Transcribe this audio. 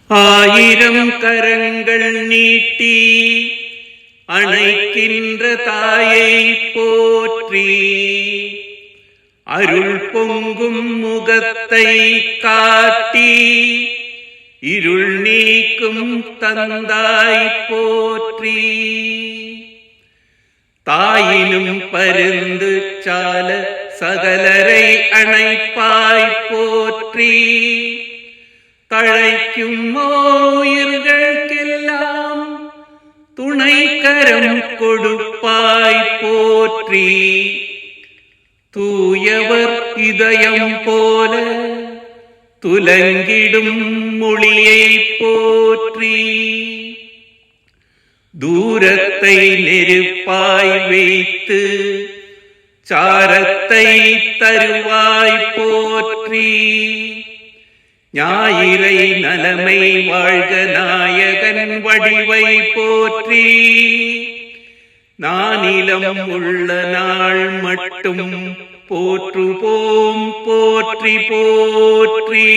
ஆயிரம் கரங்கள் நீட்டி அணைக்கின்ற தாயை போற்றி, அருள் பொங்கும் முகத்தை காட்டி இருள் நீக்கும் தந்தாய் போற்றி. தாயினும் பருந்து சால சகலரை அணைப்பாய் போற்றி, தழைக்கும் உயிர்களுக்கெல்லாம் துணை கரம் கொடுப்பாய் போற்றி. தூயவர் இதயம் போல துலங்கிடும் மொழியை போற்றி, தூரத்தை நெருப்பாய் வைத்து சாரத்தை தருவாய் போற்றி. ஞாயிறை நலமை வாழ்க நாயகன் வடிவை போற்றி, நானிலம் உள்ள நாள் மட்டும் போற்றுவோம் போற்றி போற்றி.